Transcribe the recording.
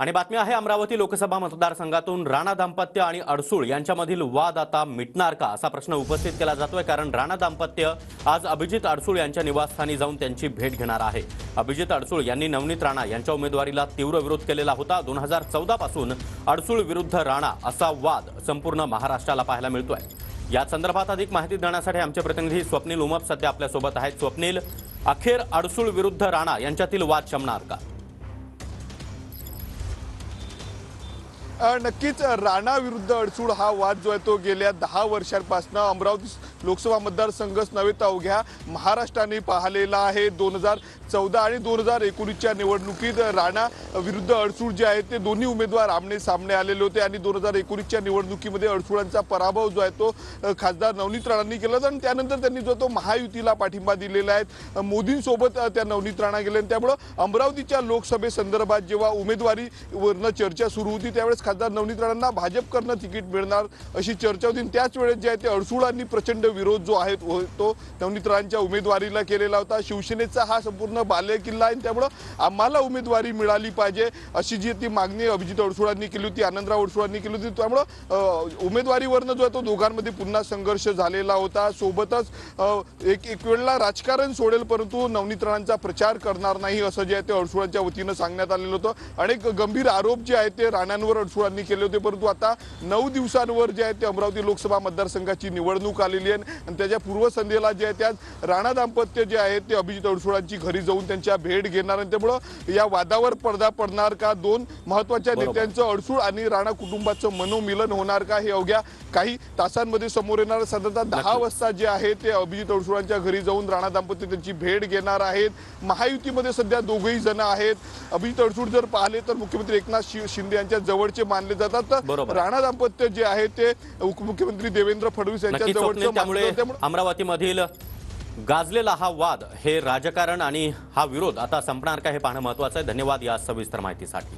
आणि बातमी आहे अमरावती लोकसभा मतदारसंघातून राणा दाम्पत्य आणि अडसूळ यांच्यामधील वाद आता मिटणार का असा प्रश्न उपस्थित केला जातोय। कारण राणा दाम्पत्य आज अभिजित अडसूळ यांच्या निवासस्थानी जाऊन त्यांची भेट घेणार आहे। अभिजित अडसूळ यांनी नवनीत राणा यांच्या उमेदवारीला तीव्र विरोध केलेला होता। 2014 पासून अडसूळ विरुद्ध राणा असा वाद संपूर्ण महाराष्ट्राला पाहायला मिळतोय। या संदर्भात अधिक माहिती देण्यासाठी आमचे प्रतिनिधी स्वप्नील उमप सध्या आपल्या सोबत आहेत। स्वप्नील, अखेर अडसूळ विरुद्ध राणा यांच्यातील वाद शमणार का? नक्कीच राणा विरुद्ध अडसूळ हा वाद जो आहे तो गेल्या 10 वर्षांपासून अमरावती लोकसभा मतदारसंघच नव्हे तर अवघ्या महाराष्ट्राने पाहिलेला आहे। 2014 आणि 2019च्या निवडणुकीत राणा विरुद्ध अडसूळ जे आहेत ते दोन्ही उमेदवार आमने सामने आलेले होते आणि 2019च्या निवडणुकीमध्ये अडसूळांचा पराभव जो आहे तो खासदार नवनीत राणांनी केला आणि त्यानंतर त्यांनी जो तो महायुतीला पाठिंबा दिलेला आहे। मोदींसोबत त्या नवनीत राणा गेले आणि त्यामुळे अमरावतीच्या लोकसभेसंदर्भात जेव्हा उमेदवारीवरनं चर्चा सुरू होती त्यावेळेस खासदार नवनीत राणांना भाजपकडनं तिकीट मिळणार अशी चर्चा होती। त्याच वेळेस जे आहे ते अडसूळांनी प्रचंड विरोध जो आहे तो नवनीत राणांच्या उमेदवारीला केलेला होता। शिवसेनेचा हा संपूर्ण बालेकिल्ला आहे त्यामुळे आम्हाला उमेदवारी मिळाली पाहिजे अशी जी ती मागणी अभिजित अडसूळांनी केली होती, आनंदराव अडसूळांनी केली होती। त्यामुळे उमेदवारीवरनं जो आहे तो दोघांमध्ये पुन्हा संघर्ष झालेला होता। सोबतच एक वेळेला राजकारण सोडेल परंतु नवनीत राणांचा प्रचार करणार नाही असं जे आहे ते अडसूळांच्या वतीनं सांगण्यात आलेलं होतं। अनेक गंभीर आरोप जे आहेत ते राणांवर अडसूळांनी केले होते परंतु आता 9 दिवसांवर जे आहे ते अमरावती लोकसभा मतदारसंघाची निवडणूक आलेली आहे आणि त्याच्या पूर्वसंध्येला जे आहे त्यात राणा दाम्पत्य जे आहे ते अभिजित अडसूळांची घरी जाऊन त्यांच्या भेट घेणार आणि त्यामुळे या वादावर पडदा पडणार का, दोन महत्त्वाच्या नेत्यांचं अडसूळ आणि राणा कुटुंबाचं मनोमिलन होणार का, हे अवघ्या काही तासांमध्ये समोर येणार। साधारणतः 10 वाजता जे आहे ते अभिजित अडसूळांच्या घरी जाऊन राणा दाम्पत्य त्यांची भेट घेणार आहेत। महायुतीमध्ये सध्या दोघेही जण आहेत। अभिजित अडसूळ जर पाहिले तर मुख्यमंत्री एकनाथ शिंदे यांच्या जवळचे मानले जातात तर राणा दाम्पत्य जे आहे ते उपमुख्यमंत्री देवेंद्र फडणवीस यांच्या जवळचे मानले जातात। अमरावतीमधील गाजलेला हा वाद, हे राजकारण आणि हा विरोध आता संपणार का हे पाहणं महत्त्वाचं आहे। धन्यवाद या सविस्तर माहितीसाठी।